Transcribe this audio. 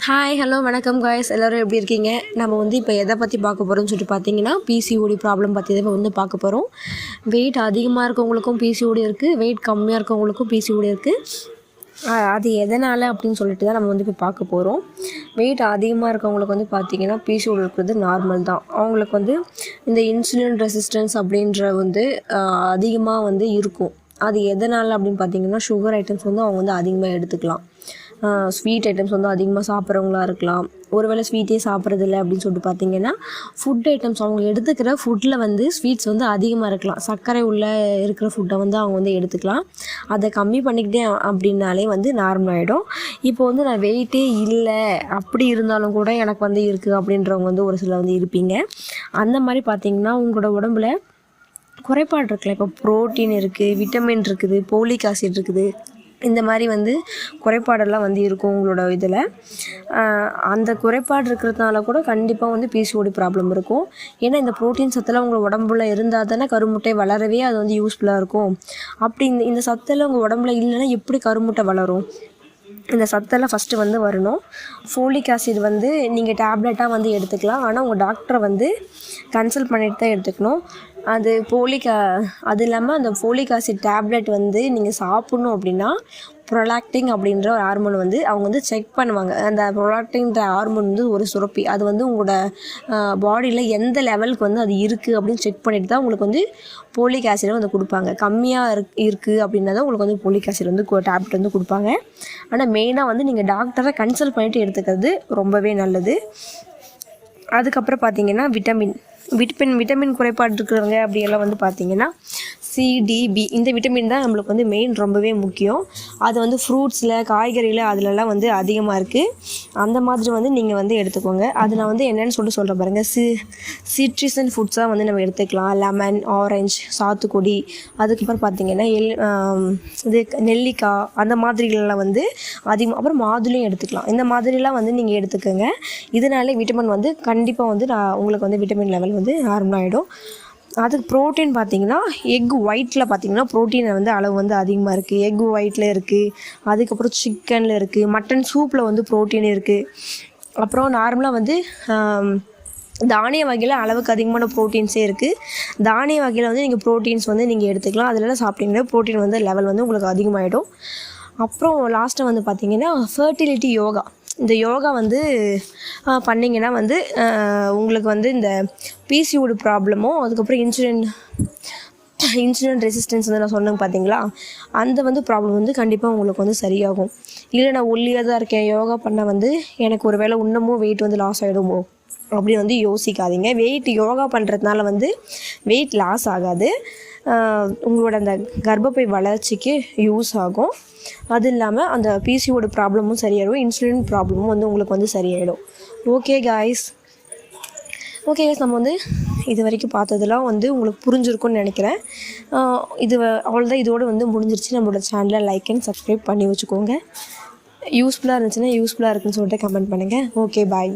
Hi hello வணக்கம் guys, எல்லோரும் எப்படி இருக்கீங்க? நம்ம வந்து இப்போ எதை பற்றி பார்க்க போகிறோம்னு சொல்லிட்டு பார்த்தீங்கன்னா, பிசிஓடி ப்ராப்ளம் பற்றி தான் வந்து பார்க்க போகிறோம். வெயிட் அதிகமாக இருக்கவங்களுக்கும் பிசிஓடி இருக்குது, வெயிட் கம்மியாக இருக்கவங்களுக்கும் பிசிஓடி இருக்குது. அது எதனால் அப்படின்னு சொல்லிட்டு தான் நம்ம வந்து இப்போ பார்க்க போகிறோம். வெயிட் அதிகமாக இருக்கவங்களுக்கு வந்து பார்த்திங்கன்னா பிசிஓடி இருக்கிறது நார்மல் தான். அவங்களுக்கு வந்து இந்த இன்சுலின் ரெசிஸ்டன்ஸ் அப்படின்ற வந்து அதிகமாக வந்து இருக்கும். அது எதனால் அப்படின்னு பார்த்திங்கன்னா, சுகர் ஐட்டம்ஸ் வந்து அவங்க வந்து அதிகமாக எடுத்துக்கலாம். ஸ்வீட் ஐட்டம்ஸ் வந்து அதிகமாக சாப்பிட்றவங்களா இருக்கலாம். ஒருவேளை ஸ்வீட்டே சாப்பிட்றதில்ல அப்படின்னு சொல்லிட்டு பார்த்திங்கன்னா, ஃபுட் ஐட்டம்ஸ் அவங்க எடுத்துக்கிற ஃபுட்டில் வந்து ஸ்வீட்ஸ் வந்து அதிகமாக இருக்கலாம். சர்க்கரை உள்ளே இருக்கிற ஃபுட்டை வந்து அவங்க வந்து எடுத்துக்கலாம். அதை கம்மி பண்ணிக்கிட்டே அப்படின்னாலே வந்து நார்மல் ஆகிடும். இப்போ வந்து நான் வெயிட்டே இல்லை, அப்படி இருந்தாலும் கூட எனக்கு வந்து இருக்குது அப்படின்றவங்க வந்து ஒரு சிலர் வந்து இருப்பீங்க. அந்த மாதிரி பார்த்திங்கன்னா உங்களோட உடம்புல குறைபாடு இருக்குல்ல. இப்போ ப்ரோட்டீன் இருக்குது, விட்டமின் இருக்குது, போலிக் ஆசிட் இருக்குது, இந்த மாதிரி வந்து குறைபாடெல்லாம் வந்து இருக்கும் உங்களோட இதில். அந்த குறைபாடு இருக்கிறதுனால கூட கண்டிப்பாக வந்து பிசிஓடி ப்ராப்ளம் இருக்கும். ஏன்னா இந்த ப்ரோட்டீன் சத்தெல்லாம் உங்கள் உடம்புல இருந்தால் தானே கருமுட்டை வளரவே அது வந்து யூஸ்ஃபுல்லாக இருக்கும். அப்படி இந்த சத்தெல்லாம் உங்கள் உடம்புல இல்லைன்னா எப்படி கருமுட்டை வளரும்? இந்த சத்தெல்லாம் ஃபஸ்ட்டு வந்து வரணும். ஃபோலிக் ஆசிட் வந்து நீங்கள் டேப்லெட்டாக வந்து எடுத்துக்கலாம். ஆனால் உங்கள் டாக்டரை வந்து கன்சல்ட் பண்ணிட்டு தான் எடுத்துக்கணும். அது இல்லாமல் அந்த ஃபோலிக் ஆசிட் டேப்லெட் வந்து நீங்கள் சாப்பிட்ணும் அப்படின்னா ப்ரொலாக்டின் அப்படின்ற ஒரு ஹார்மோன் வந்து அவங்க வந்து செக் பண்ணுவாங்க. அந்த ப்ரொலாக்டின்ற ஹார்மோன் வந்து ஒரு சுரப்பி, அது வந்து உங்களோட பாடியில் எந்த லெவலுக்கு வந்து அது இருக்குது அப்படின்னு செக் பண்ணிட்டு தான் உங்களுக்கு வந்து போலிக் ஆசிட் வந்து கொடுப்பாங்க. கம்மியாக இருக்குது அப்படின்னா தான் உங்களுக்கு வந்து போலிக் ஆசிட் வந்து டேப்லெட் வந்து கொடுப்பாங்க. ஆனால் மெயினாக வந்து நீங்கள் டாக்டரை கன்சல்ட் பண்ணிவிட்டு எடுத்துக்கிறது ரொம்பவே நல்லது. அதுக்கப்புறம் பார்த்திங்கன்னா விட்டமின் குறைபாடு இருக்கிறவங்க அப்படியெல்லாம் வந்து பார்த்திங்கன்னா சிடிபி, இந்த விட்டமின் தான் நம்மளுக்கு வந்து மெயின், ரொம்பவே முக்கியம். அது வந்து ஃப்ரூட்ஸில், காய்கறியில் அதிலெல்லாம் வந்து அதிகமாக இருக்குது. அந்த மாதிரி வந்து நீங்கள் வந்து எடுத்துக்கோங்க. அது நான் வந்து என்னென்னு சொல்கிறேன் பாருங்கள். சிட்ரிசன் ஃபுட்ஸாக வந்து நம்ம எடுத்துக்கலாம். லெமன், ஆரஞ்சு, சாத்துக்குடி, அதுக்கப்புறம் பார்த்திங்கன்னா இது நெல்லிக்காய், அந்த மாதிரிலாம் வந்து அதிகமாக. அப்புறம் மாதுளையும் எடுத்துக்கலாம். இந்த மாதிரிலாம் வந்து நீங்கள் எடுத்துக்கோங்க. இதனாலே விட்டமின் வந்து கண்டிப்பாக வந்து உங்களுக்கு வந்து விட்டமின் லெவல் வந்து நார்மல் ஆகிடும். அதுக்கு ப்ரோட்டீன் பார்த்திங்கன்னா எக் ஒயிட்டில் பார்த்திங்கன்னா ப்ரோட்டீன் வந்து அளவு வந்து அதிகமாக இருக்குது. எக் ஒயிட்டில் இருக்குது, அதுக்கப்புறம் சிக்கனில் இருக்குது, மட்டன் சூப்பில் வந்து ப்ரோட்டீன் இருக்குது. அப்புறம் நார்மலாக வந்து தானிய வகையில் அளவுக்கு அதிகமான ப்ரோட்டீன்ஸே இருக்குது. தானிய வகையில் வந்து நீங்கள் ப்ரோட்டீன்ஸ் வந்து நீங்கள் எடுத்துக்கலாம். அதிலலாம் சாப்பிட்டிங்கன்னா ப்ரோட்டீன் வந்து லெவல் வந்து உங்களுக்கு அதிகமாகிடும். அப்புறம் லாஸ்ட்டாக வந்து பார்த்திங்கன்னா ஃபர்டிலிட்டி யோகா. இந்த யோகா வந்து பண்ணிங்கன்னா வந்து உங்களுக்கு வந்து இந்த பிசிஓடி ப்ராப்ளமோ, அதுக்கப்புறம் இன்சுலின் ரெசிஸ்டன்ஸ் வந்து நான் சொன்னேங்க பார்த்தீங்களா, அந்த வந்து ப்ராப்ளம் வந்து கண்டிப்பாக உங்களுக்கு வந்து சரியாகும். இல்லை நான் ஒல்லியாக தான் இருக்கேன், யோகா பண்ண வந்து எனக்கு ஒரு வேளை இன்னமும் வெயிட் வந்து லாஸ் ஆகிடுமோ அப்படின்னு வந்து யோசிக்காதீங்க. யோகா பண்ணுறதுனால வந்து வெயிட் லாஸ் ஆகாது. உங்களோட அந்த கர்ப்பப்பை வளர்ச்சிக்கு யூஸ் ஆகும். அது இல்லாமல் அந்த பிசிஓடி ப்ராப்ளமும் சரியாயிடும், இன்சுலின் ப்ராப்ளமும் வந்து உங்களுக்கு வந்து சரியாயிடும். ஓகே காய்ஸ், நம்ம வந்து இது வரைக்கும் பார்த்ததெல்லாம் வந்து உங்களுக்கு புரிஞ்சிருக்கும்னு நினைக்கிறேன். அவ்வளோதான், இதோடு வந்து முடிஞ்சிருச்சு. நம்மளோட சேனலை லைக் அண்ட் சப்ஸ்கிரைப் பண்ணி வச்சுக்கோங்க. யூஸ்ஃபுல்லாக இருந்துச்சுன்னா யூஸ்ஃபுல்லாக இருக்குன்னு சொல்லிட்டு கமெண்ட் பண்ணுங்கள். ஓகே, பாய்.